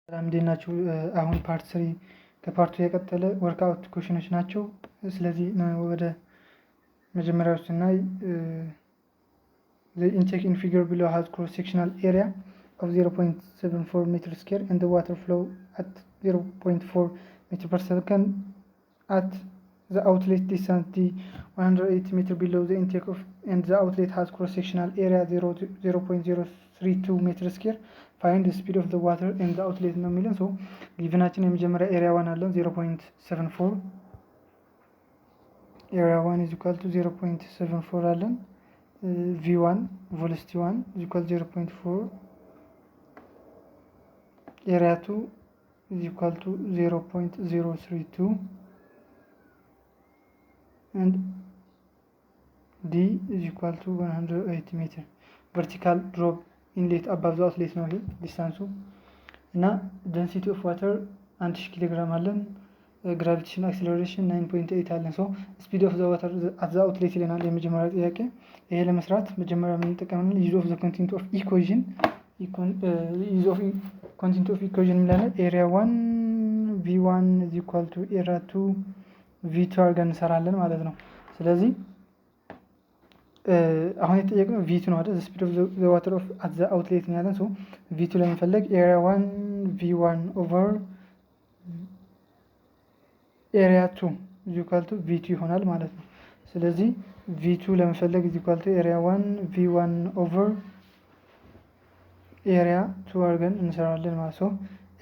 ሰላም እንዴት ናችሁ? አሁን ፓርት 3 ከፓርቱ የቀጠለ ወርክአውት ኩዌሽኖች ናቸው። ስለዚህ ወደ መጀመሪያው ስናይ the intake in figure below has cross sectional area of 0.74 meter square and the water flow at 0.4 meter per second at the outlet distance d 180 meter below the intake of and the outlet has cross sectional area 0.032 meter square. Find the speed of the water in the outlet ነው የሚለን። ሶ ጊቭናችን የመጀመሪያ ኤሪያ 1 አለን 0.74 ኤሪያ 1 is equal to 0.74 አለን። v1 velocity 1 is equal to 0.4 ኤሪያ 2 is equal to 0.032 and d is equal to 180 meter. Vertical drop ኢንሌት አባብ ዘ አውትሌት ነው ይሄ ዲስታንሱ እና ዴንሲቲ ኦፍ ዋተር 1000 ኪሎ ግራም አለን። ግራቪቴሽን አክሰለሬሽን 9.8 አለን። ሶ ስፒድ ኦፍ ዘ ዋተር አት ዘ አውትሌት ይለናል የመጀመሪያ ጥያቄ። ይሄ ለመስራት መጀመሪያ የምንጠቀመው ዩዝ ኦፍ ዘ ኮንቲኒቲ ኦፍ ኢኩዌሽን ይለናል። ኤሪያ 1 v1 is equal to ኤሪያ 2 v2 አድርገን እንሰራለን ማለት ነው። ስለዚህ አሁን የተጠየቅነው v2 ነው አይደል? ስፒድ ኦፍ ዘ ዋተር ኦፍ አት ዘ አውትሌት ነው ያለን። ሶ v2 ለመፈለግ ኤሪያ 1 v1 ኦቨር ኤሪያ 2 is equal to v2 ይሆናል ማለት ነው። ስለዚህ v2 ለመፈለግ is equal to ኤሪያ 1 v1 ኦቨር ኤሪያ 2 አድርገን እንሰራለን ማለት ነው።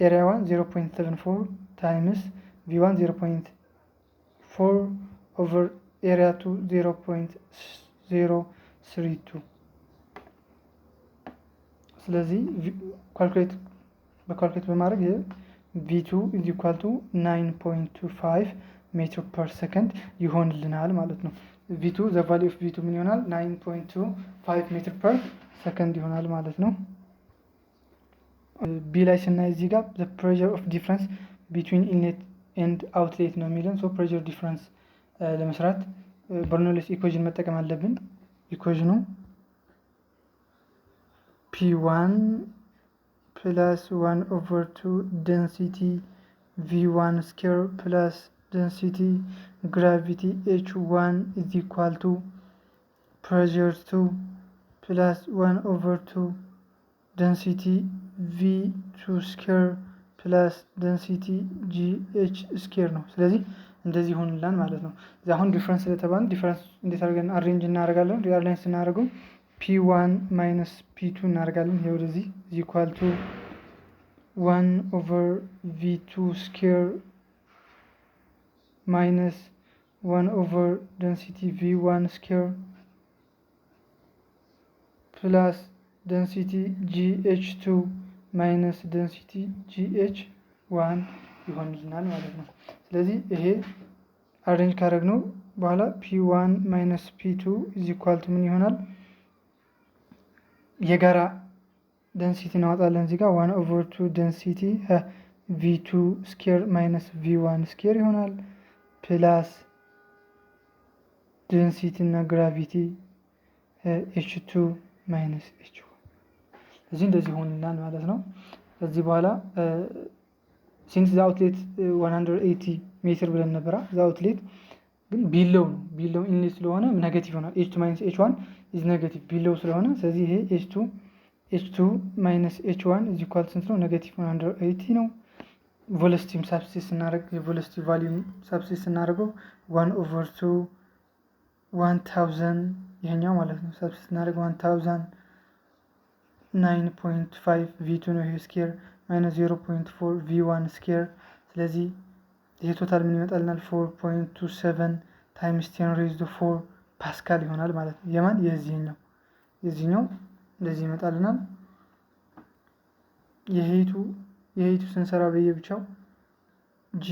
ኤሪያ 1 0.74 ታይምስ v1 0.4 ኦቨር ኤሪያ 2 0.032 ስለዚህ በካልኩሌት በማድረግ v2 is equal to 9.25 ሜትር ፐር ሰከንድ ይሆንልናል ማለት ነው። v2 the value of v2 ምን ይሆናል? 9.25 ሜትር ፐር ሰከንድ ይሆናል ማለት ነው። ቢ ላይ ስናይ እዚህ ጋር the pressure of difference between inlet and outlet ነው የሚለን። ሶ pressure difference ለመስራት በርኖሊስ ኢኩዌሽን መጠቀም አለብን። ኢኩዌሽኑ P1 plus 1 over 2 density V1 square plus density gravity H1 is equal to pressure 2 plus 1 over 2 density V2 square plus density GH square ነው። ስለዚህ እንደዚህ ሆንላን ማለት ነው። አሁን ዲፈረንስ ስለተባለ ዲፈረንስ እንዴት አድርገን አሬንጅ እናደርጋለን? ሪአላይን ስናደርገው P1 minus P2 እናደርጋለን። ይሄ ወደዚህ is equal to 1 over V2 square minus 1 over density V1 square plus density GH2 minus density GH1 ይሆንልናል ማለት ነው። ስለዚህ ይሄ አሬንጅ ካደረግነው በኋላ P1 minus P2 is equal to ምን ይሆናል? የጋራ ደንሲቲ እናወጣለን። እዚህ ጋር 1 over 2 ደንሲቲ V2 ስኬር ማይነስ V1 ስኬር ይሆናል ፕላስ ደንሲቲ እና ግራቪቲ H2 ማይነስ H1 እንደዚህ ሆንልናል ማለት ነው። ከዚህ በኋላ ሲንስ ዘ አውትሌት 180 ሜትር ብለን ነበራ። ዘ አውትሌት ግን ቢሎው ነው። ቢሎው ኢንሌት ስለሆነ ኔጌቲቭ ይሆናል። H2 ማይነስ H1 ኢዝ ኔጌቲቭ ቢሎው ስለሆነ ስለዚህ ይሄ H2 ማይነስ H1 ኢዝ ኢኳል ስንት ነው? ኔጌቲቭ 180 ነው። ቬሎሲቲም ሳብስቲት ስናደርግ የቬሎሲቲ ቫልዩም ሳብስቲት ስናደርገው 1 over 2 1000 ይሄኛው ማለት ነው። ሳብስቲት ስናደርገው 1000 9.5 V2 ነው ይሄ ስኬር ማይነስ 0.4 V1 ስኬር። ስለዚህ ይሄ ቶታል ምን ይመጣልናል? 4.27 ታይምስ 10 ሬይዝድ ቱ 4 ፓስካል ይሆናል ማለት ነው። የማን የዚህኛው እንደዚህ ይመጣልናል። የሄቱ ስንሰራ በየብቻው G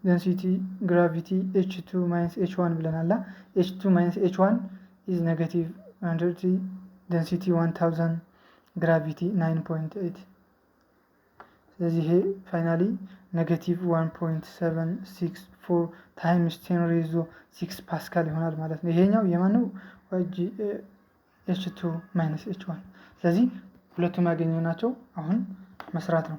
density gravity H2 minus H1 ብለናል። H2 minus H1 is negative 130 density 1000 gravity 9.8 ስለዚህ ይሄ ፋይናሊ ኔጌቲቭ 1.764 ታይምስ 10 ሬይዝ ቱ 6 ፓስካል ይሆናል ማለት ነው። ይሄኛው የማን ነው? H2 minus H1 ስለዚህ ሁለቱም ያገኘናቸው አሁን መስራት ነው።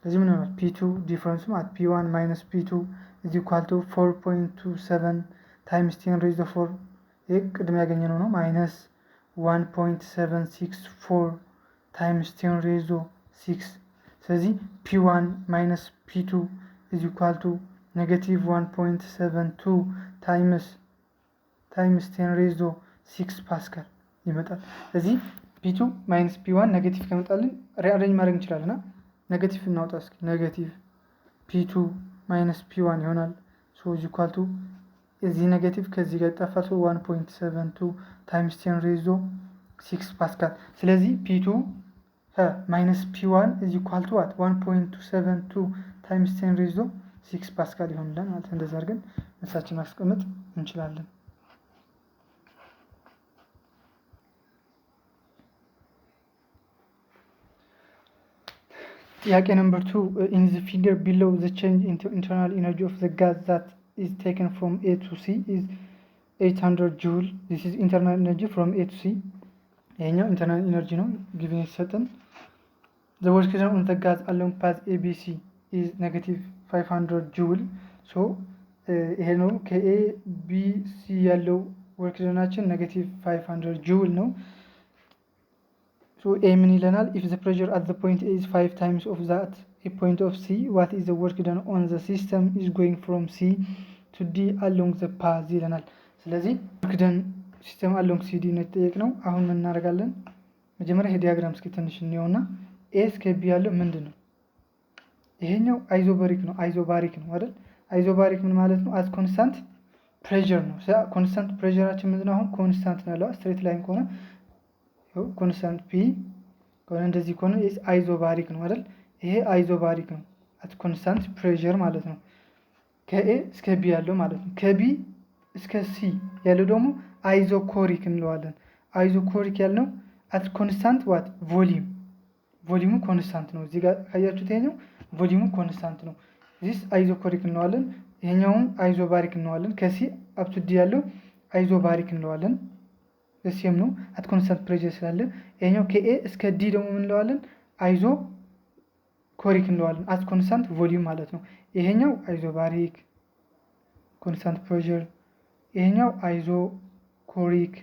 ስለዚህ ምን ይሆናል? ፒ2 ዲፍረንሱ ማለት ፒ1 ማይነስ ፒ2 ኢዝ ኢኳል ቱ 4.27 ታይምስ 10 ሬይዝ 4 ይህ ቅድም ያገኘነው ነው ማይነስ 1.764 ታይምስ 10 ሬይዝ 6 ስለዚህ ፒ1 ማይነስ ፒ2 ኢዝ ኢኳል ቱ ኔጌቲቭ 1.72 ታይምስ 10 ሬይዝ 6 ፓስካል ይመጣል። ስለዚህ ፒ2 ማይነስ ፒ1 ኔጌቲቭ ከመጣልን ሪአሬንጅ ማድረግ እንችላለን። ኔጌቲቭ እናውጣ እስኪ። ኔጌቲቭ ፒ2 ማይነስ ፒ1 ይሆናል። ሶ ኢዝ ኢኳል ቱ እዚህ ኔጌቲቭ ከዚህ ጋር ጠፋ። ሶ 1.72 ታይምስ 10 ሬይዝ 6 ፓስካል። ስለዚህ ፒ2 ማይነስ ፒ1 ኢዝ ኢኳል ቱ ዋት 1.72 ታይምስ 10 ሬይዝ 6 ፓስካል ይሆንልን ማለት እንደዛ አድርገን መልሳችን ማስቀመጥ እንችላለን። ጥያቄ ነምበር 2 in the figure below the change into internal energy of the gas that is taken from A to C is 800 joule. This is internal energy from A to C. ይሄኛው internal energy ነው given የተሰጠን። the work done on the gas along path ABC is negative 500 joule. so ይሄ ነው ከA B C ያለው work doneአችን negative 500 joule ነው። So A ምን ይለናል? if the pressure at the point A is 5 times of that a point of C, what is the work done on the system is going from C to D along the path ይለናል። ስለዚህ work done system along CD ነው የተጠየቅነው። አሁን ምን እናደርጋለን? መጀመሪያ ይሄ ዲያግራም እስኪ ትንሽ እንየውና A እስከ B ያለው ምንድነው? ይሄኛው አይዞባሪክ ነው አይደል? አይዞባሪክ ምን ማለት ነው? as constant pressure ነው። ኮንስታንት ፕሬሸራችን ምንድነው? አሁን ኮንስታንት ነው ያለው ስትሬት ላይን ከሆነ ኮንስታንት ፒ ከሆነ እንደዚህ ከሆነ አይዞባሪክ ነው አይደል? ይሄ አይዞባሪክ ነው አት ኮንስታንት ፕሬሸር ማለት ነው። ከኤ እስከ ቢ ያለው ማለት ነው። ከቢ እስከ ሲ ያለው ደግሞ አይዞኮሪክ እንለዋለን። አይዞኮሪክ ያልነው አት ኮንስታንት ዋት ቮሊዩሙ ኮንስታንት ነው። እዚህ ጋር ካያችሁት ይሄኛው ቮሊዩሙ ኮንስታንት ነው። ዚስ አይዞኮሪክ እንለዋለን። ይሄኛውም አይዞባሪክ እንለዋለን። ከሲ አፕ ቱ ዲ ያለው አይዞባሪክ እንለዋለን። እዚህም ነው አት ኮንስታንት ፕሬሸር ስላለ። ይሄኛው ከኤ እስከ ዲ ደግሞ ምን እንለዋለን? አይዞ ኮሪክ እንለዋለን። አት ኮንስታንት ቮሊዩም ማለት ነው። ይሄኛው አይዞባሪክ ኮንስታንት ፕሬሸር፣ ይሄኛው አይዞ ኮሪክ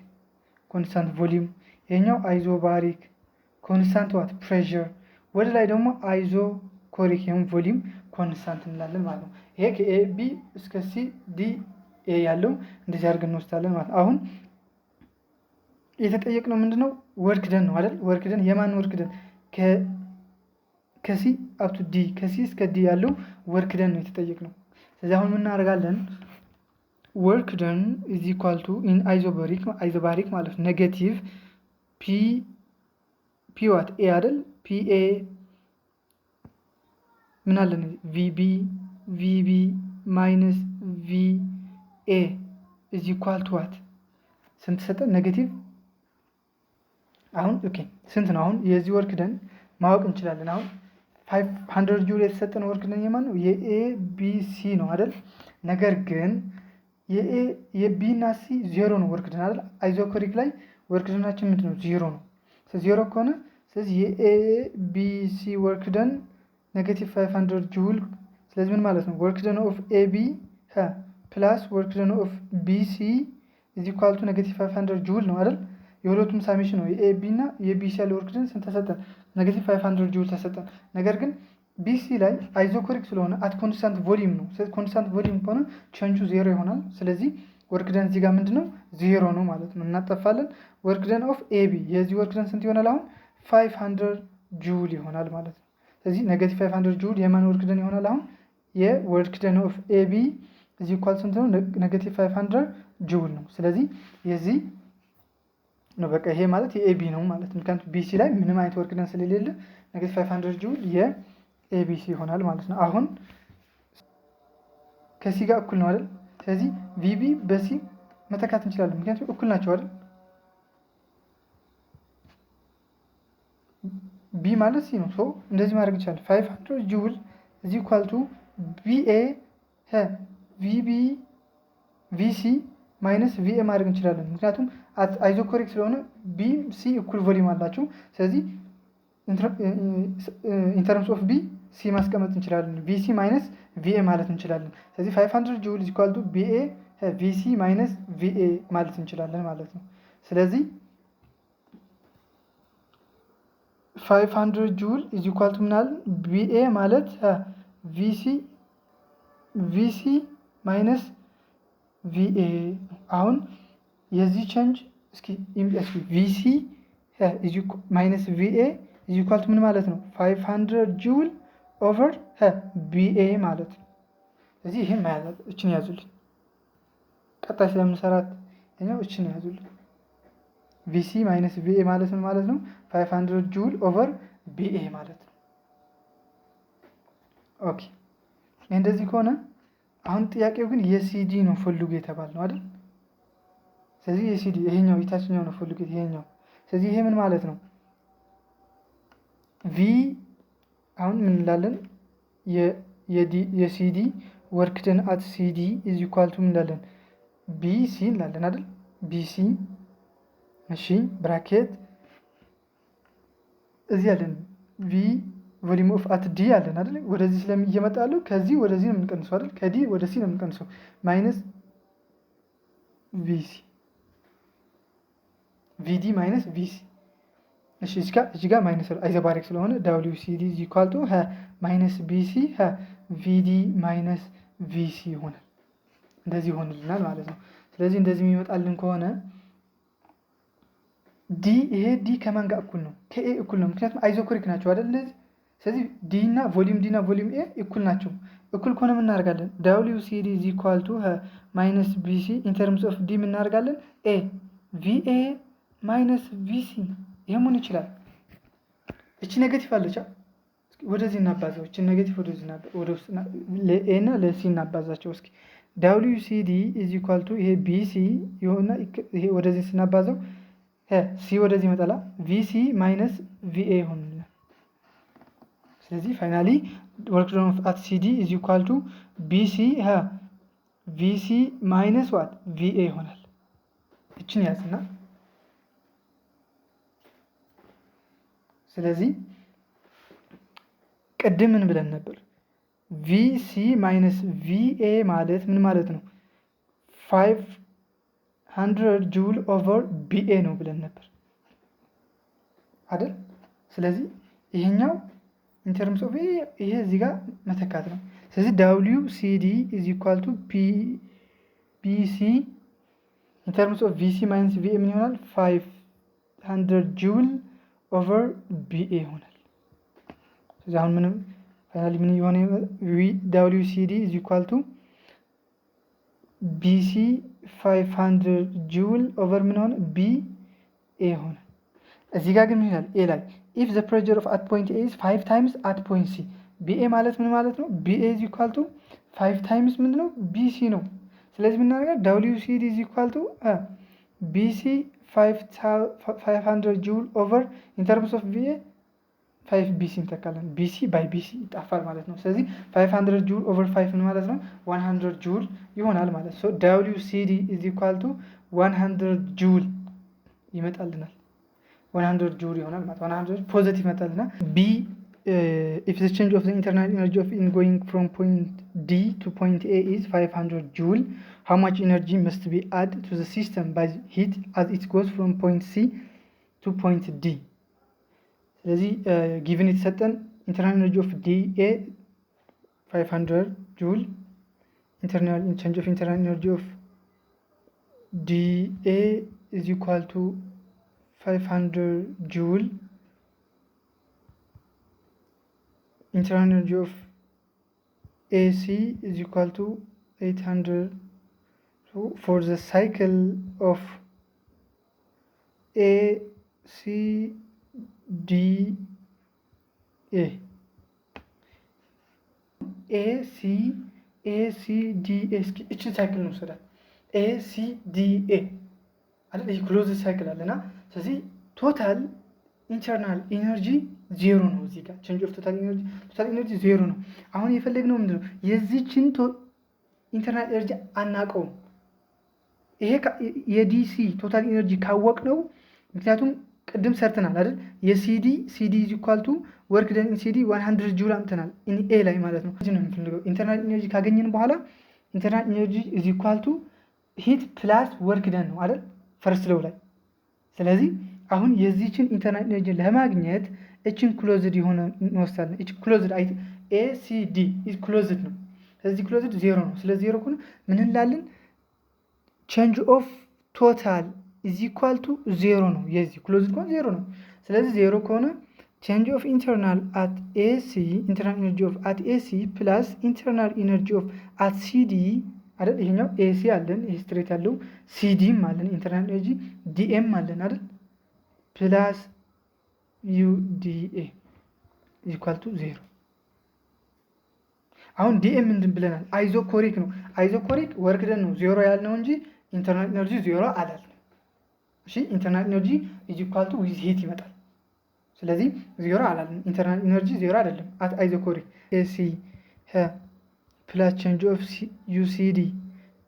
ኮንስታንት ቮሊዩም፣ ይሄኛው አይዞባሪክ ኮንስታንት ዋት ፕሬሸር። ወደ ላይ ደግሞ አይዞ ኮሪክ ይሄም ቮሊዩም ኮንስታንት እንላለን ማለት ነው። ይሄ ከኤ ቢ እስከ ሲ ዲ ኤ ያለው እንደዚህ አድርገን እንወስዳለን ማለት ነው። አሁን የተጠየቅነው ምንድነው? ወርክ ደን ነው አይደል? ወርክ ደን የማን ወርክ ደን? ከሲ አፕ ቱ ዲ ከሲ እስከ ዲ ያለው ወርክ ደን ነው የተጠየቅነው። ስለዚህ አሁን ምን እናደርጋለን? ወርክ ደን ኢዝ ኢኳል ቱ ኢን አይዞባሪክ ማለት ነው ኔጌቲቭ ፒ ዋት ኤ አይደል? ፒ ኤ ምን አለን? ቪቢ ማይነስ ቪ ኤ ኢዝ ኢኳል ቱ ዋት ስንት ሰጠን? ኔጌቲቭ አሁን ኦኬ ስንት ነው? አሁን የዚህ ወርክ ደን ማወቅ እንችላለን። አሁን 500 ጁል የተሰጠን ወርክ ደን የማን ነው? የኤ ቢ ሲ ነው አይደል? ነገር ግን የቢ እና ሲ ዜሮ ነው ወርክ ደን አይደል? አይዞኮሪክ ላይ ወርክ ደናችን ምንድነው? ዜሮ ነው። ዜሮ ከሆነ ስለዚህ የኤ ቢ ሲ ወርክ ደን ኔጌቲቭ 500 ጁል። ስለዚህ ምን ማለት ነው? ወርክ ደን ኦፍ ኤ ቢ ፕላስ ወርክ ደን ኦፍ ቢ ሲ ኢዝ ኢኳል ቱ ኔጌቲቭ 500 ጁል ነው አይደል? የሁለቱም ሳሚሽን ነው። የኤቢ እና የቢሲ ያለው ወርክ ደን ስንት ተሰጠን? ኔጌቲቭ 500 ጁል ተሰጠን። ነገር ግን ቢሲ ላይ አይዞኮሪክ ስለሆነ አት ኮንስታንት ቮሊዩም ነው። ስለዚህ ኮንስታንት ቮሊዩም ከሆነ ቼንጁ ዜሮ ይሆናል። ስለዚህ ወርክ ደን እዚህ ጋር ምንድነው? ዜሮ ነው ማለት ነው። እናጠፋለን። ወርክ ደን ኦፍ ኤቢ የዚህ ወርክ ደን ስንት ይሆናል? አሁን 500 ጁል ይሆናል ማለት ነው። ስለዚህ ኔጌቲቭ 500 ጁል የማን ወርክ ደን ይሆናል? አሁን የወርክ ደን ኦፍ ኤቢ እዚህ ኢኳል ስንት ነው? ኔጌቲቭ 500 ጁል ነው። ስለዚህ የዚህ ነው በቃ ይሄ ማለት የኤቢ ነው ማለት ነው። ምክንያቱም ቢሲ ላይ ምንም አይነት ወርክ ደን ስለሌለ ኔጌቲቭ 500 ጁል የኤቢሲ ይሆናል ማለት ነው። አሁን ከሲ ጋር እኩል ነው አይደል? ስለዚህ ቪቢ በሲ መተካት እንችላለን፣ ምክንያቱም እኩል ናቸው አይደል? ቢ ማለት ሲ ነው። ሶ እንደዚህ ማድረግ እንችላለን። 500 ጁል is equal to ቪኤ ቪቢ ቪሲ ማይነስ ቪኤ ማድረግ እንችላለን። ምክንያቱም አይዞኮሪክ ስለሆነ ቢ ሲ እኩል ቮሊዩም አላቸው። ስለዚህ ኢንተርምስ ኦፍ ቢ ሲ ማስቀመጥ እንችላለን። ቪሲ ማይነስ ቪኤ ማለት እንችላለን። ስለዚህ 500 ጁል ኢዝ ኢኳል ቱ ቢኤ ቪሲ ማይነስ ቪኤ ማለት እንችላለን ማለት ነው። ስለዚህ 500 ጁል ኢዝ ኢኳል ቱ ምናል ቢኤ ማለት ቪሲ ማይነስ ቪኤ። አሁን የዚህ ቼንጅ እስኪ ቪሲ ማይነስ ቪኤ ኢዝ ኢኳል ቱ ምን ማለት ነው? 500 ጁል ኦቨር ቢኤ ማለት ነው። ስለዚህ ይሄን ማለት እችን ያዙልኝ። ቀጣይ ስለምንሰራት እኛው እችን ያዙልኝ። ቪሲ ማይነስ ቪኤ ማለት ምን ማለት ነው? 500 ጁል ኦቨር ቢኤ ማለት ነው። ኦኬ እንደዚህ ከሆነ አሁን ጥያቄው ግን የሲዲ ነው ፈልጉ የተባልነው አይደል? ስለዚህ የሲዲ ይሄኛው የታችኛው ነው ፈልጉ ይሄኛው። ስለዚህ ይሄ ምን ማለት ነው? ቪ አሁን ምን እንላለን? የሲዲ ወርክ ደን አት ሲዲ ኢዝ ኢኳል ቱ ምን እንላለን? ቢሲ እንላለን አይደል? ቢሲ እሺ፣ ብራኬት እዚህ ያለን ቪ ቮሊዩም ኦፍ አት ዲ አለን አይደል? ወደዚህ ስለሚየመጣሉ ከዚህ ወደዚህ ነው የምንቀንሰው አይደል? ከዲ ወደ ሲ ነው የምንቀንሰው ማይነስ ቪሲ ቪዲ ማይነስ ቪሲ። እሺ እዚህ ጋር ማይነስ አይዘባሪክ ስለሆነ ደብሊው ሲዲ ኢዝ ኢኳል ቱ ማይነስ ቢሲ ቪዲ ማይነስ ቪሲ ይሆናል። እንደዚህ ይሆንልናል ማለት ነው። ስለዚህ እንደዚህ የሚመጣልን ከሆነ ዲ ይሄ ዲ ከማን ጋር እኩል ነው? ከኤ እኩል ነው። ምክንያቱም አይዞኮሪክ ናቸው አይደል እንደዚህ። ስለዚህ ዲ እና ቮሊዩም ኤ እኩል ናቸው። እኩል ከሆነ ምን እናደርጋለን? ደብሊው ሲዲ ኢዝ ኢኳል ቱ ማይነስ ቢሲ ኢን ተርምስ ኦፍ ዲ ምን እናደርጋለን? ኤ ቪኤ ማይነስ ቪሲ ይሄ ምን ይችላል? እቺ ኔጌቲቭ አለች ወደዚህ እናባዛው። እቺ ኔጌቲቭ ወደዚህ ወደ ውስጥ ለኤ እና ለሲ እናባዛቸው እስኪ። ደብሊው ሲዲ ኢዝ ኢኳል ቱ ይሄ ቢሲ ይሆንና ይሄ ወደዚህ ስናባዛው ሲ ወደዚህ ይመጣላ ቪሲ ማይነስ ቪኤ ይሆንልናል። ስለዚህ ፋይናሊ ወርክ ዶን ኦፍ አት ሲዲ ኢዝ ኢኳል ቱ ቢሲ ቪሲ ማይነስ ዋት ቪኤ ይሆናል። እችን ያዝና ስለዚህ ቅድም ምን ብለን ነበር? ቪሲ ማይነስ ቪኤ ማለት ምን ማለት ነው? 500 ጁል ኦቨር ቢኤ ነው ብለን ነበር አይደል? ስለዚህ ይሄኛው ኢን ተርምስ ኦፍ ይሄ እዚህ ጋር መተካት ነው። ስለዚህ ደብሊው ሲዲ ኢዝ ኢኳል ቱ ቢሲ ኢን ተርምስ ኦፍ ቪሲ ማይነስ ቪኤ ምን ይሆናል? 500 ጁል ኦቨር ቢኤ ይሆናል። ስለዚህ አሁን ምንም ፋይናሊ ምን የሆነ ደብሊው ሲዲ ኢዝ ኢኳል ቱ ቢሲ 500 ጁል ኦቨር ምን ሆነ? ቢኤ ሆነ። እዚህ ጋር ግን ምን ይላል? ኤ ላይ ኢፍ ዘ ፕሬሸር ኦፍ አት ፖይንት ኤ ኢዝ 5 ታይምስ አት ፖይንት ሲ ቢኤ ማለት ምን ማለት ነው? ቢኤ ኢዝ ኢኳል ቱ 5 ታይምስ ምንድን ነው? ቢሲ ነው። ስለዚህ ምን እናደርጋለን? ደብሊው ሲዲ ኢዝ ኢኳል ቱ ቢሲ 500 ጁል ኦቨር ኢን ተርምስ ኦፍ ቪኤ 5 ቢሲ እንተካለን። ቢሲ ባይ ቢሲ ይጣፋል ማለት ነው። ስለዚህ 500 ጁል ኦቨር 5 ምን ማለት ነው? 100 ጁል ይሆናል ማለት ነው። ደብሊው ሲዲ ኢዝ ኢኳል ቱ 100 ጁል ይመጣልናል። 100 ጁል ይሆናል ማለት 100 ፖዚቲቭ ይመጣልና ቢ if the change of the internal energy of in going from point D to point A is 500 joule, how much energy must be added to the system by heat as it goes from point C to point D? ስለዚህ given የተሰጠን internal energy of DA 500 joule, internal change of internal energy of DA is equal to 500 joule, internal energy of AC is equal to 800. So for the cycle of ACDA, እቺ ሳይክል ነው ሰዳት ACDA አይደል? ይሄ ክሎዝ ሳይክል አለና ስለዚህ ቶታል ኢንተርናል ኢነርጂ ዜሮ ነው። እዚህ ጋር ቼንጅ ኦፍ ቶታል ኢነርጂ ዜሮ ነው። አሁን የፈለግነው ምንድነው? የዚህችን ኢንተርናል ኢነርጂ አናውቀውም። ይሄ የዲሲ ቶታል ኢነርጂ ካወቅነው፣ ምክንያቱም ቅድም ሰርተናል አይደል? ሲዲ ኢዝ ኢኳል ቱ ወርክ ደን ኢን ሲዲ 100 ጁል አምጥተናል ኢን ኤ ላይ ማለት ነው። እዚህ ነው የምንፈልገው ኢንተርናል ኢነርጂ ካገኘን በኋላ ኢንተርናል ኢነርጂ ኢዝ ኢኳል ቱ ሂት ፕላስ ወርክ ደን ነው አይደል ፈርስት ሎው ላይ። ስለዚህ አሁን የዚህችን ኢንተርናል ኢነርጂ ለማግኘት እችን ክሎዝድ የሆነ እንወስዳለን። እች ክሎዝድ አይ ኤ ሲ ዲ ኢዝ ክሎዝድ ነው። ስለዚህ ክሎዝድ ዜሮ ነው። ስለዚህ ዜሮ ከሆነ ምን እንላለን? ቼንጅ ኦፍ ቶታል ኢዝ ኢኳል ቱ ዜሮ ነው። የዚህ ክሎዝድ ከሆነ ዜሮ ነው። ስለዚህ ዜሮ ከሆነ ቼንጅ ኦፍ ኢንተርናል አት ኤሲ ኢንተርናል ኢነርጂ ኦፍ አት ኤሲ ፕላስ ኢንተርናል ኢነርጂ ኦፍ አት ሲዲ አይደል? ይሄኛው ኤሲ አለን፣ ይሄ ስትሬት ያለው ሲዲም አለን፣ ኢንተርናል ኢነርጂ ዲኤም አለን አይደል? ፕላስ ዩዲኤ ኢኳል ቱ ዜሮ። አሁን ዲኤም ምንድን ብለናል? አይዞኮሪክ ነው። አይዞኮሪክ ወርክ ደን ነው ዜሮ ያልነው እንጂ ኢንተርናል ኢነርጂ ዜሮ አላልንም። እሺ ኢንተርናል ኢነርጂ ኢኳል ቱ ዊዝ ሂት ይመጣል። ስለዚህ ዜሮ አላልንም። ኢንተርናል ኢነርጂ ዜሮ አይደለም። አት አይዞኮሪክ ኤሲ ፕላስ ቼንጅ ኦፍ ዩሲዲ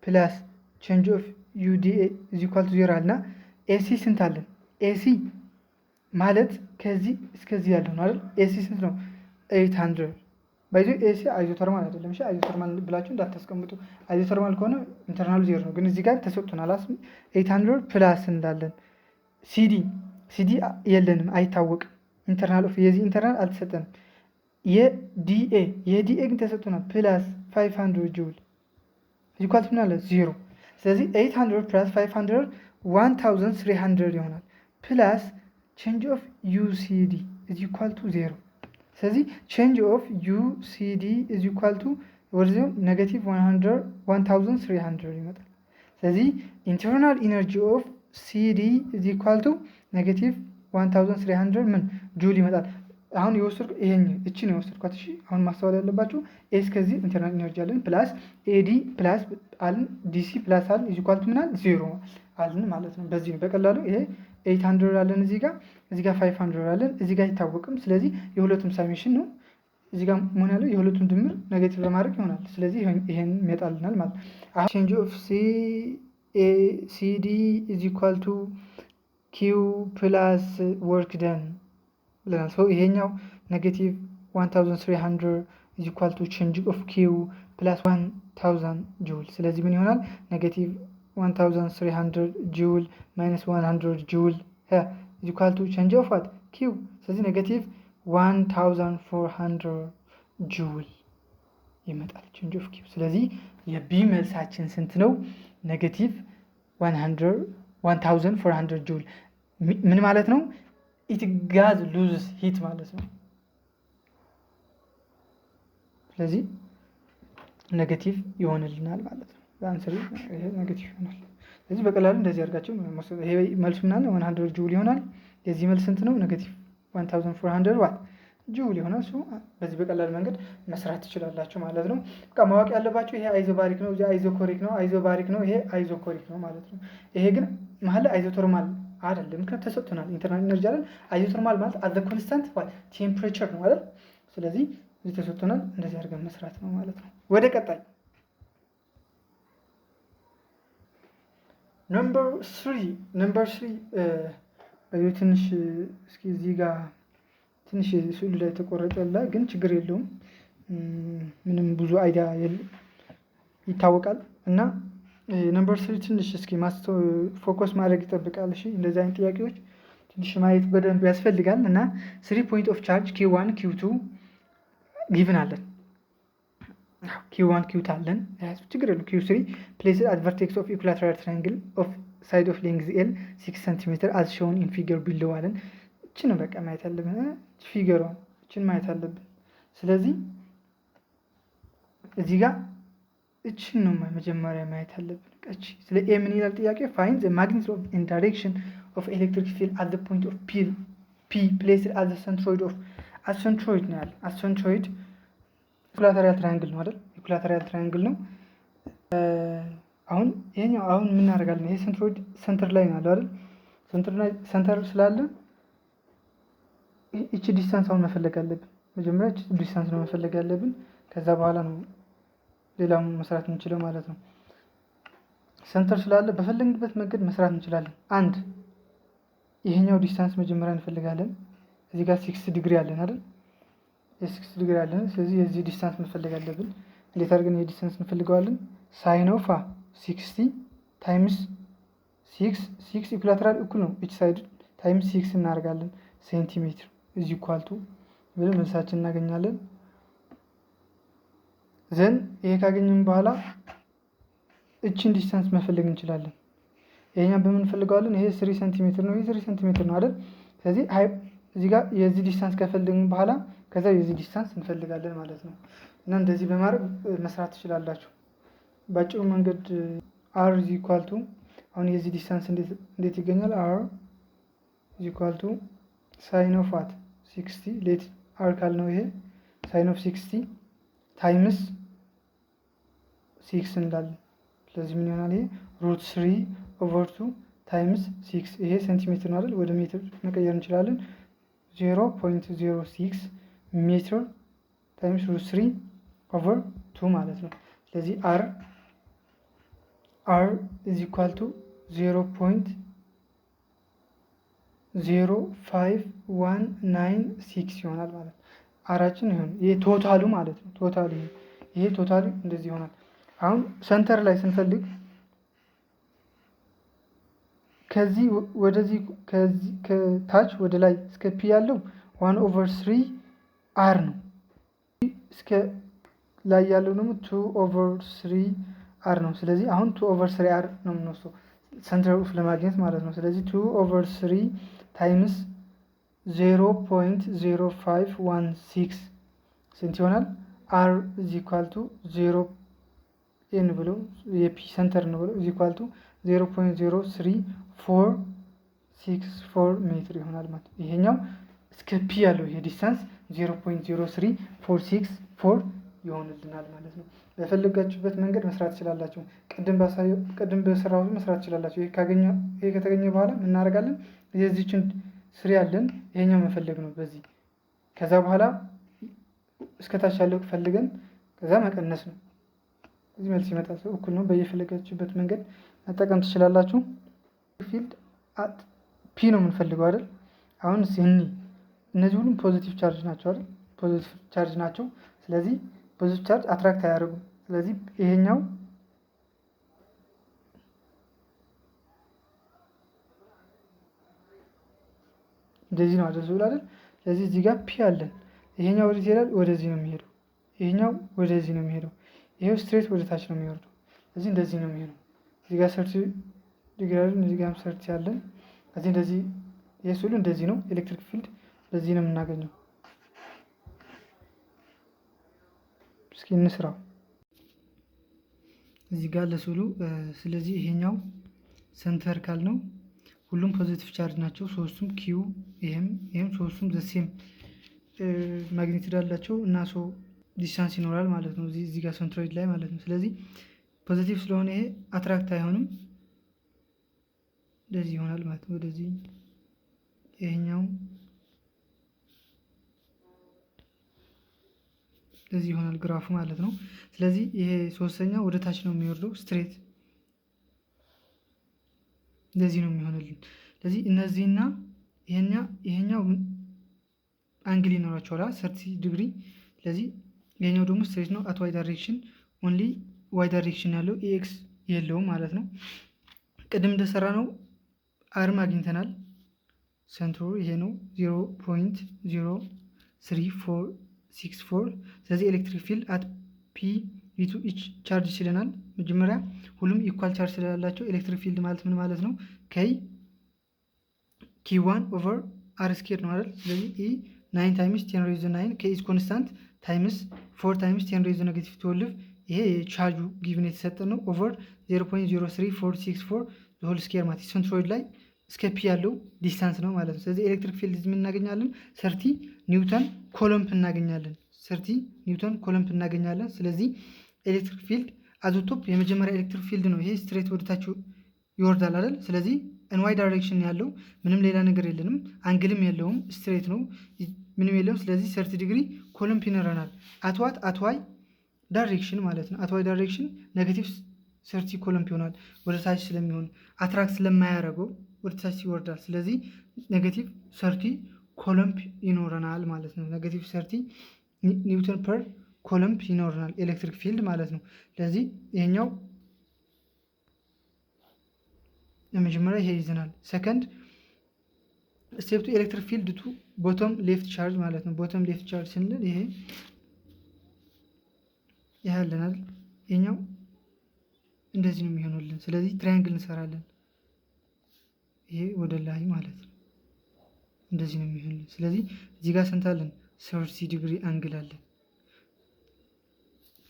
ፕላስ ቼንጅ ኦፍ ዩዲኤ ኢኳል ቱ ዜሮ አልና ኤሲ ስንት አለን? ኤሲ ማለት ከዚህ እስከዚህ ያለው ነው አይደል? ኤሲ ስንት ነው? 800 ባይዞ ኤሲ አይዞተርማል አይደለም። እሺ አይዞተርማል ብላችሁ እንዳታስቀምጡ። አይዞተርማል ከሆነ ኢንተርናሉ ዜሮ ነው፣ ግን እዚህ ጋር ተሰጥቶናል 800 ፕላስ እንዳለን። ሲዲ የለንም፣ አይታወቅም። ኢንተርናል ኦፍ የዚህ ኢንተርናል አልተሰጠንም። የዲኤ ግን ተሰጥቶናል ፕላስ 500 ጁል ኢኳል ቱ ማለት ዜሮ። ስለዚህ 800 ፕላስ 500 1300 ይሆናል። ፕላስ ቼንጅ ኦፍ ዩሲዲ ኢዝ ኢኳል ቱ ዜሮ። ስለዚህ ቼንጅ ኦፍ ዩሲዲ ኢዝ ኢኳል ቱ ወደዚሁ ኔጌቲቭ 1300 ይመጣል። ስለዚህ ኢንተርናል ኢነርጂ ኦፍ ሲዲ ኢዝ ኢኳል ቱ ኔጌቲቭ 1300 ምን ጁል ይመጣል። አሁን የወሰድኩ ይሄን እቺን የወሰድኳት። እሺ አሁን ማስተዋል ያለባችሁ ኤስ ከዚህ ኢንተርናል ኢነርጂ አለን ፕላስ ኤዲ ፕላስ አለን ዲሲ ፕላስ አለን ኢዝ ኢኳል ቱ ምናል ዜሮ አለን ማለት ነው። በዚህ ነው በቀላሉ ይሄ 800 አለን እዚህ ጋር 500 አለን እዚህ ጋር አይታወቅም። ስለዚህ የሁለቱም ሳሜሽን ነው እዚህ ጋር መሆን ያለው የሁለቱም ድምር ኔጌቲቭ ለማድረግ ይሆናል። ስለዚህ ይሄን ይመጣልናል ማለት ነው። አሁን ቼንጅ ኦፍ ሲዲ ኢዝ ኢኳል ቱ ኪው ፕላስ ወርክ ደን ብለናል። ሶ ይሄኛው ኔጌቲቭ 1300 ኢዝ ኢኳል ቱ ቼንጅ ኦፍ ኪው ፕላስ 1000 ጁል። ስለዚህ ምን ይሆናል? ኔጌቲቭ 1300 ጁል ማይነስ 100 ጁል ኢዝ ኢኳል ቱ ቼንጅ ኦፍ ዋት ኪው። ስለዚህ ኔጌቲቭ 1400 ጁል ይመጣል ቼንጅ ኦፍ ኪው። ስለዚህ የቢ መልሳችን ስንት ነው? ኔጌቲቭ 1400 ጁል። ምን ማለት ነው? ኢት ጋዝ ሉዝስ ሂት ማለት ነው። ስለዚህ ኔጌቲቭ ይሆንልናል ማለት ነው። በአንሰሩ ይሄ ኔጌቲቭ ይሆናል። ስለዚህ በቀላሉ እንደዚህ አድርጋችሁ ይሄ መልሱ ምናምን 100 ጁል ይሆናል። የዚህ መልስ ስንት ነው? ኔጌቲቭ 1400 ዋት ጁል ይሆናል። እሱ በዚህ በቀላል መንገድ መስራት ትችላላችሁ ማለት ነው። በቃ ማወቅ ያለባችሁ ይሄ አይዞባሪክ ነው፣ እዚህ አይዞኮሪክ ነው፣ አይዞባሪክ ነው፣ ይሄ አይዞኮሪክ ነው ማለት ነው። ይሄ ግን መሀል ላይ አይዞተርማል አይደለም፣ ምክንያቱም ተሰጥቶናል ኢንተርናል ኢነርጂ አይደል። አይዞተርማል ማለት አት ዘ ኮንስታንት ቴምፕሬቸር ነው አይደል። ስለዚህ እዚህ ተሰጥቶናል፣ እንደዚህ አድርገን መስራት ነው ማለት ነው። ወደ ቀጣይ ነምበር 3 ትንሽ እስኪ እዚህ ጋር ትንሽ ስዕሉ ላይ ተቆረጠ ግን ችግር የለውም። ምንም ብዙ አይዲያ ይታወቃል እና ነምበር 3 ትንሽ እስኪ ፎከስ ማድረግ ይጠብቃል። እሺ እንደዚህ አይነት ጥያቄዎች ትንሽ ማየት በደንብ ያስፈልጋል እና 3 ፖይንት ኦፍ ቻርጅ ኪ1 ኪ2 ጊቭን አለን። ኪ1 ኪ2 አለን ችግር የለውም። ኪ3 ፕሌስድ አት ቨርቴክስ ኦፍ ኢኩላተራል ትራያንግል ኦፍ ሳይድ ኦፍ ሌንግዝ ኤል 6 ሴንቲሜትር አዝ ሾውን ኢን ፊገር ቢሎ አለን። እችን ነው በቃ ማየት ያለብን፣ ፊገሯን እችን ማየት አለብን። ስለዚህ እዚህ ጋር እችን ነው መጀመሪያ ማየት አለብን። እቺ ስለ ኤ ምን ይላል ጥያቄ? ፋይንድ ዘ ማግኒቱድ ኦፍ ኢን ዳይሬክሽን ኦፍ ኤሌክትሪክ ፊልድ አት ዘ ፖይንት ኦፍ ፒ ፕሌስድ አት ዘ ሴንትሮይድ ኦፍ ሴንትሮይድ ነው ያለ። ሴንትሮይድ ኢኩላተራል ትራያንግል ነው አይደል? ኢኩላተራል ትራያንግል ነው። አሁን ይሄኛው አሁን ምን እናደርጋለን? ይሄ ሴንትሮይድ ሴንተር ላይ ነው አይደል? ሴንተር ስላለ እቺ ዲስታንስ አሁን መፈለግ አለብን። መጀመሪያ እቺ ዲስታንስ ነው መፈለግ ያለብን። ከዛ በኋላ ነው ሌላውን መስራት እንችላለን ማለት ነው። ሴንተር ስላለ በፈለግንበት መንገድ መስራት እንችላለን። አንድ ይሄኛው ዲስታንስ መጀመሪያ እንፈልጋለን። እዚህ ጋር 6 ዲግሪ አለን አይደል? የ60 ዲግሪ አለን። ስለዚህ የዚህ ዲስታንስ መፈለግ አለብን። እንዴት አድርገን የዲስታንስ እንፈልገዋለን? ሳይን ኦፍ 60 ታይምስ 6 ኢኩላተራል እኩል ነው ኢች ሳይድ ታይምስ 6 እናደርጋለን ሴንቲሜትር እዚ ኳልቱ ብለን መልሳችን እናገኛለን። ዘን ይሄ ካገኘን በኋላ እችን ዲስታንስ መፈለግ እንችላለን። ይሄኛው በምንፈልገዋለን ይሄ 3 ሴንቲሜትር ነው፣ ይሄ 3 ሴንቲሜትር ነው አይደል? ስለዚህ እዚህ ጋር የዚህ ዲስታንስ ከፈለግን በኋላ ከዛ የዚህ ዲስታንስ እንፈልጋለን ማለት ነው። እና እንደዚህ በማድረግ መስራት ትችላላችሁ። ባጭሩ መንገድ r is equal to አሁን የዚህ ዲስታንስ እንዴት ይገኛል? r is equal to sin of what 60 ሌት r ካልነው ይሄ sin of 60 ታይምስ 6 እንላለን። ስለዚህ ምን ይሆናል? ይሄ √3/2 ታይምስ 6 ይሄ ሴንቲሜትር ነው አይደል? ወደ ሜትር መቀየር እንችላለን። 0.06 ሜትር ታይምስ √3/2 ማለት ነው። ስለዚህ r is equal to 0.05196 ይሆናል ማለት ነው። አራችን ይሆን ይሄ ቶታሉ ማለት ነው። ቶታሉ ይሄ ቶታሉ እንደዚህ ይሆናል። አሁን ሰንተር ላይ ስንፈልግ ከዚህ ወደዚህ ከታች ወደ ላይ እስከ ፒ ያለው 1/3 r ነው። እስከ ላይ ያለው ደግሞ 2/3 r ነው። ስለዚህ አሁን 2/3 r ነው የምንወስደው ሰንተር ኦፍ ለማግኘት ማለት ነው። ስለዚህ 2/3 ታይምስ 0.0516 ስንት ይሆናል? r is equal to 0 n ብሎ የፒ ሰንተር ነው ብሎ is equal to 0.03464 ሜትር ይሆናል ማለት ነው። ይሄኛው እስከ ፒ ያለው ይሄ ዲስታንስ 0.03464 ይሆንልናል ማለት ነው። በፈለጋችሁበት መንገድ መስራት ትችላላችሁ። ቅድም በስራው መስራት ትችላላችሁ። ይሄ ከተገኘ በኋላ ምን እናደርጋለን? የዚህችን ስሪ ያለን ይሄኛው መፈለግ ነው በዚህ ከዛ በኋላ እስከታች ያለው ፈልገን ከዛ መቀነስ ነው። እዚህ መልስ ይመጣል። ሰው እኩል ነው። በየፈለጋችሁበት መንገድ መጠቀም ትችላላችሁ። ፊልድ አት ፒ ነው የምንፈልገው አይደል? አሁን እነዚህ ሁሉም ፖዚቲቭ ቻርጅ ናቸው አይደል? ፖዚቲቭ ቻርጅ ናቸው። ስለዚህ ፖዚቲቭ ቻርጅ አትራክት አያደርጉም። ስለዚህ ይሄኛው እንደዚህ ነው አይደል? አይደል? ስለዚህ እዚህ ጋር ፒ አለን። ይሄኛው ወደዚህ ይሄዳል፣ ወደዚህ ነው የሚሄደው። ይሄኛው ወደዚህ ነው የሚሄደው። ይሄው ስትሬት ወደ ታች ነው የሚወርደው። ስለዚህ እንደዚህ ነው የሚሄደው። እዚህ ጋር 30 ዲግሪ አለን፣ እዚህ ጋር 30 አለን። ስለዚህ እንደዚህ የሱሉ እንደዚህ ነው። ኤሌክትሪክ ፊልድ በዚህ ነው የምናገኘው። እስኪ እንስራው እዚህ ጋር ለሱሉ። ስለዚህ ይሄኛው ሰንተር ካል ነው ሁሉም ፖዚቲቭ ቻርጅ ናቸው። ሶስቱም ኪው ይሄም ሶስቱም ዘሴም ማግኒቲዩድ አላቸው እና ሶ ዲስታንስ ይኖራል ማለት ነው እዚህ ጋር ሴንትሮይድ ላይ ማለት ነው። ስለዚህ ፖዚቲቭ ስለሆነ ይሄ አትራክት አይሆንም፣ እንደዚህ ይሆናል ማለት ነው። ወደዚህ ይሄኛው እንደዚህ ይሆናል ግራፉ ማለት ነው። ስለዚህ ይሄ ሶስተኛው ወደ ታች ነው የሚወርደው ስትሬት እንደዚህ ነው የሚሆንልን። ስለዚህ እነዚህና ይሄኛው አንግል ይኖራቸዋል 30 ዲግሪ። ስለዚህ ይሄኛው ደግሞ ስትሬት ነው አት ዋይ ዳይሬክሽን ኦንሊ ዋይ ዳይሬክሽን ያለው ኤክስ የለውም ማለት ነው። ቅድም እንደሰራ ነው አርም አግኝተናል። ሴንትሩ ይሄ ነው 0.03464። ስለዚህ ኤሌክትሪክ ፊልድ አት ፒ ቪቱ ኢች ቻርጅ ይችለናል። መጀመሪያ ሁሉም ኢኳል ቻርጅ ስላላቸው ኤሌክትሪክ ፊልድ ማለት ምን ማለት ነው? ኪ1 ኦቨር አር ስኬር ነው አይደል? ስለዚህ ኢ 9 ታይምስ 10⁻9 ኬ ኢዝ ኮንስታንት ታይምስ 4 ታይምስ 10⁻12 ይሄ የቻርጁ ጊቭን የተሰጠ ነው ኦቨር 0.03464 ሆል ስኬር ማለት ሴንትሮይድ ላይ እስከ ፒ ያለው ዲስታንስ ነው ማለት ነው። ስለዚህ ኤሌክትሪክ ፊልድ ምን እናገኛለን? 30 ኒውተን ኮሎምፕ እናገኛለን። 30 ኒውተን ኮሎምፕ እናገኛለን። ስለዚህ ኤሌክትሪክ ፊልድ አዞቶፕ የመጀመሪያ ኤሌክትሪክ ፊልድ ነው። ይሄ ስትሬት ወደታች ይወርዳል አይደል? ስለዚህ ኤንዋይ ዳይሬክሽን ያለው ምንም ሌላ ነገር የለንም። አንግልም የለውም፣ ስትሬት ነው፣ ምንም የለውም። ስለዚህ 30 ዲግሪ ኮሎምፕ ይኖረናል። አትዋይ ዳይሬክሽን ማለት ነው። አትዋይ ዳይሬክሽን ኔጌቲቭ 30 ኮሎምፕ ይሆናል ወደ ታች ስለሚሆን አትራክት ስለማያደርገው ወደ ታች ይወርዳል። ስለዚህ ኔጌቲቭ 30 ኮሎምፕ ይኖረናል ማለት ነው። ኔጌቲቭ 30 ኒውተን ፐር ኮሎምብ ይኖረናል ኤሌክትሪክ ፊልድ ማለት ነው። ስለዚህ ይሄኛው የመጀመሪያ ይሄ ይዘናል። ሰከንድ ስቴፕ ቱ ኤሌክትሪክ ፊልድ ቱ ቦቶም ሌፍት ቻርጅ ማለት ነው። ቦቶም ሌፍት ቻርጅ ስንል ይሄ ያለናል። ይሄኛው እንደዚህ ነው የሚሆንልን። ስለዚህ ትራያንግል እንሰራለን። ይሄ ወደ ላይ ማለት ነው። እንደዚህ ነው የሚሆንልን። ስለዚህ እዚህ ጋር ስንት አለን? 30 ዲግሪ አንግል አለን።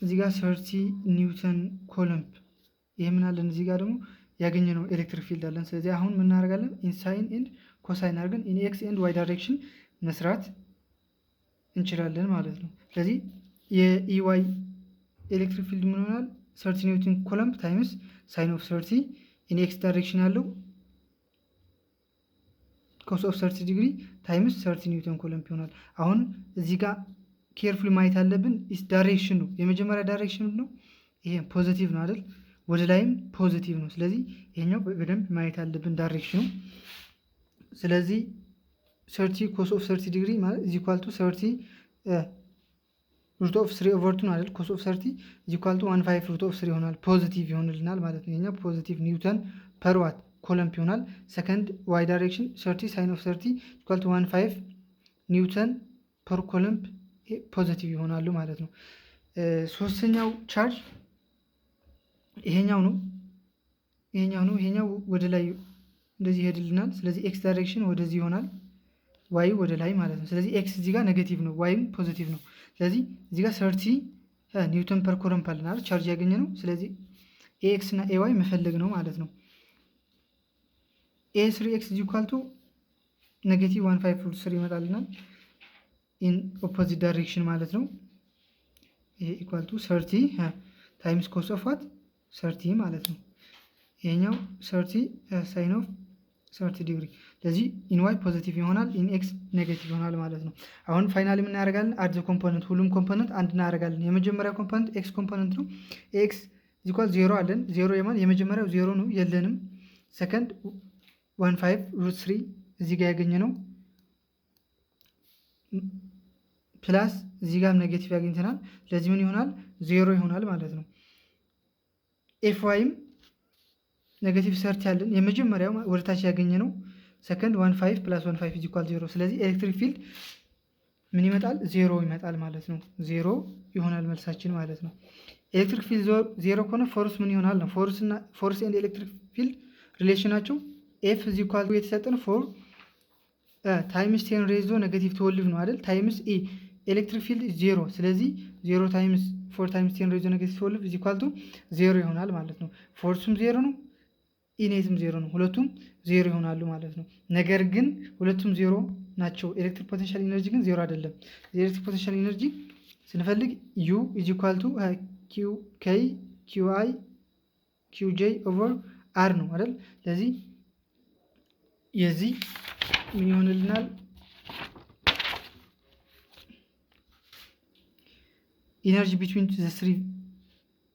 እዚህ ጋር 30 ኒውተን ኮሎምብ። ይሄ ምን አለን? እዚህ ጋር ደግሞ ያገኘነው ኤሌክትሪክ ፊልድ አለን። ስለዚህ አሁን ምን እናደርጋለን? ኢንሳይን ኤንድ ኮሳይን አድርገን ኢን ኤክስ ኤንድ ዋይ ዳይሬክሽን መስራት እንችላለን ማለት ነው። ስለዚህ የኢዋይ ኤሌክትሪክ ፊልድ ምን ይሆናል? 30 ኒውተን ኮሎምብ ታይምስ ሳይን ኦፍ 30 ኢን ኤክስ ዳይሬክሽን ያለው ኮስ ኦፍ 30 ዲግሪ ታይምስ 30 ኒውተን ኮሎምብ ይሆናል። አሁን እዚህ ጋር ኬርፉሊ ማየት አለብን። ኢስ ዳይሬክሽን ነው የመጀመሪያ ዳይሬክሽን ነው። ይሄ ፖዚቲቭ ነው አይደል? ወደ ላይም ፖዚቲቭ ነው። ስለዚህ ይሄኛው በደንብ ማየት አለብን ዳይሬክሽኑ። ስለዚህ 30 ኮስ ኦፍ 30 ዲግሪ ማለት ኢዝ ኢኳል ቱ 30 ሩት ኦፍ 3 ኦቨር 2 ነው አይደል? ኮስ ኦፍ 30 ኢዝ ኢኳል ቱ 15 ሩት ኦፍ 3 ይሆናል። ፖዚቲቭ ይሆንልናል ማለት ነው። ይሄኛው ፖዚቲቭ ኒውተን ፐር ዋት ኮሎምብ ይሆናል። ሰከንድ ዋይ ዳይሬክሽን 30 ሳይን ኦፍ 30 ኢኳል ቱ 15 ኒውተን ፐር ኮሎምብ ፖዚቲቭ ይሆናሉ ማለት ነው። ሶስተኛው ቻርጅ ይሄኛው ነው። ይሄኛው ወደ ላይ እንደዚህ ይሄድልናል። ስለዚህ ኤክስ ዳይሬክሽን ወደዚህ ይሆናል፣ ዋይ ወደ ላይ ማለት ነው። ስለዚህ ኤክስ እዚህ ጋር ኔጌቲቭ ነው፣ ዋይም ፖዚቲቭ ነው። ስለዚህ እዚህ ጋር 30 ኒውተን ፐር ኮሎምብ አለናል ቻርጅ ያገኘ ነው። ስለዚህ ኤክስ እና ኤዋይ መፈለግ ነው ማለት ነው። ኤ 3 ኤክስ ኢዝ ኢኳል ቱ ኔጌቲቭ 15 ሩት 3 ይመጣልናል ኢን ኦፖዚት ዳይሬክሽን ማለት ነው። ይሄ ኢኳል ቱ 30 ታይምስ ኮስ ኦፍ ዋት 30 ማለት ነው። ይሄኛው 30 ሳይን ኦፍ 30 ዲግሪ። ስለዚህ ኢን ዋይ ፖዚቲቭ ይሆናል፣ ኢን ኤክስ ኔጌቲቭ ይሆናል ማለት ነው። አሁን ፋይናሊ ምን እናደርጋለን? አድ ዘ ኮምፖነንት፣ ሁሉም ኮምፖነንት አንድ እናደርጋለን። የመጀመሪያው ኮምፖነንት ኤክስ ኮምፖነንት ነው። ኤክስ ኢዝ ኢኳል 0 አለን። 0 የማን የመጀመሪያው 0 ነው፣ የለንም። ሰከንድ 15 ሩት 3 እዚህ ጋር ያገኘ ነው ፕላስ እዚህ ጋር ኔጌቲቭ ያገኝተናል። ስለዚህ ምን ይሆናል? 0 ይሆናል ማለት ነው። ኤፍ ዋይም ኔጌቲቭ 30 ያለን የመጀመሪያው ወደታች ያገኘ ነው። ሰከንድ 15 ፕላስ 15 ኢዝ ኢኳል 0። ስለዚህ ኤሌክትሪክ ፊልድ ምን ይመጣል? 0 ይመጣል ማለት ነው። 0 ይሆናል መልሳችን ማለት ነው። ኤሌክትሪክ ፊልድ 0 ከሆነ ፎርስ ምን ይሆናል ነው። ፎርስ ኤንድ ኤሌክትሪክ ፊልድ ሪሌሽናቸው ኤፍ ኢዝ ኢኳል የተሰጠን ፎር ታይምስ 10 ሬይዝ ኔጌቲቭ 12 ነው አይደል? ታይምስ ኢ ኤሌክትሪክ ፊልድ 0። ስለዚህ 0 ታይምስ 4 ታይምስ 10 ሬይዝ ኔጌቲቭ 12 ኢዝ ኢኳል ቱ 0 ይሆናል ማለት ነው። ፎርሱም 0 ነው፣ ኢኔትም 0 ነው። ሁለቱም 0 ይሆናሉ ማለት ነው። ነገር ግን ሁለቱም 0 ናቸው። ኤሌክትሪክ ፖቴንሻል ኢነርጂ ግን 0 አይደለም። የኤሌክትሪክ ፖቴንሻል ኢነርጂ ስንፈልግ ዩ ኢዝ ኢኳል ቱ ኪው ኬይ ኪው አይ ኪው ጄ ኦቨር አር ነው አይደል? ስለዚህ የዚህ ምን ይሆንልናል? ኢነርጂ ቢትዊን ዘ ስሪ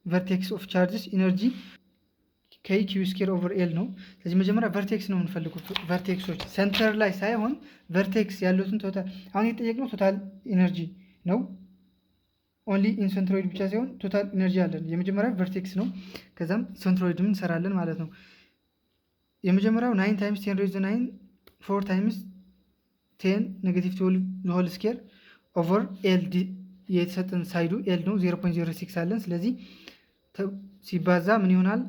ቨርቴክስ ኦፍ ቻርጅስ ኢነርጂ ኬይ ኪው ስኬር ኦቨር ኤል ነው። ስለዚህ መጀመሪያ ቨርቴክስ ነው የምንፈልጉት። ቨርቴክሶች ሴንተር ላይ ሳይሆን ቨርቴክስ ያሉትን ቶታል፣ አሁን የተጠየቅነው ቶታል ኢነርጂ ነው። ኦንሊ ኢን ሴንትሮይድ ብቻ ሳይሆን ቶታል ኢነርጂ አለን። የመጀመሪያው ቨርቴክስ ነው። ከዛም ሴንትሮይድም እንሰራለን ማለት ነው። የመጀመሪያው 9 ታይምስ 10 ሬይዝ 9 4 ታይምስ 10 ኔጌቲቭ 12 ሆል ስኬር ኦቨር ኤል የተሰጠን ሳይዱ ኤል ነው። 0.06 አለን። ስለዚህ ሲባዛ ምን ይሆናል?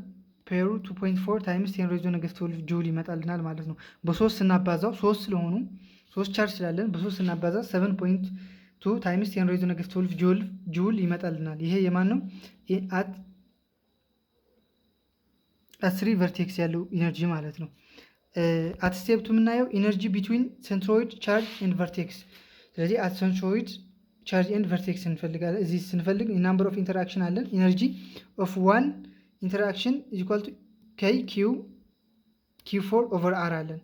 ፔሩ 2.4 ታይምስ 10 ሬይዝ ኔጌቲቭ 12 ጁል ይመጣልናል ማለት ነው። በ3 ስናባዛው 3 ስለሆኑ 3 ቻርጅ ስላለን በ3 ስናባዛ 7.2 ታይምስ 10 ሬይዝ ኔጌቲቭ 12 ጁል ይመጣልናል። ይሄ የማን ነው? አት 3 ቨርቴክስ ያለው ኢነርጂ ማለት ነው። አት ስቴፕ ቱ የምናየው ኢነርጂ ቢትዊን ሴንትሮይድ ቻርጅ ኤንድ ቨርቴክስ። ስለዚህ አት ሴንትሮይድ ቻርጅ ኤንድ ቨርቴክስ እንፈልጋለን። እዚህ ስንፈልግ ናምበር ኦፍ ኢንተራክሽን አለን። ኢነርጂ ኦፍ ዋን ኢንተራክሽን ኢዝ ኢኳል ቱ ኬይ ኪው 4 ኦቨር አር አለን።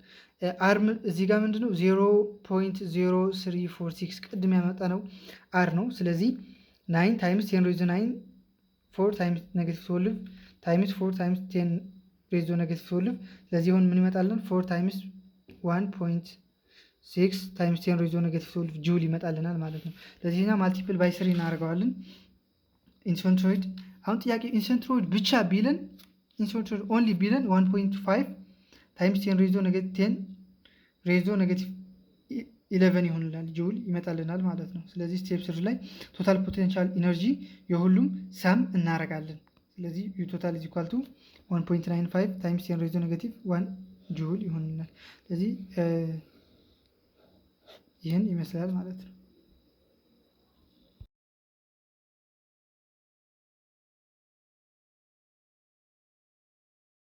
አር እዚህ ጋር ምንድነው 0.0346 ቅድም ያመጣ ነው አር ነው። ስለዚህ 9 ታይምስ 10 ሬይዝ 9 4 ታይምስ ኔጌቲቭ 12 ታይምስ 4 ታይምስ 10 ሬይዝ ኔጌቲቭ 12። ስለዚህ አሁን ምን ይመጣለን? 4 ታይምስ 6 ታይምስ 10 ሬዞ ኔጌቲቭ 12 ጁል ይመጣልናል ማለት ነው። ስለዚህ እኛ ማልቲፕል ባይ 3 እናደርገዋለን። ኢንሴንትሮይድ አሁን ጥያቄ ኢንሴንትሮይድ ብቻ ቢለን ኢንሴንትሮይድ ኦንሊ ቢለን 1.5 ታይምስ 10 ሬዞ ኔጌቲቭ 11 ይሆንላል ጁል ይመጣልናል ማለት ነው። ስለዚህ ስቴፕ 3 ላይ ቶታል ፖቴንሻል ኢነርጂ የሁሉም ሰም እናደርጋለን። ስለዚህ ቶታል ኢዝ ኢኳል ቱ 1.95 ታይምስ 10 ሬዞ ኔጌቲቭ 1 ጁል ይሆንልናል። ስለዚህ ይህን ይመስላል ማለት ነው።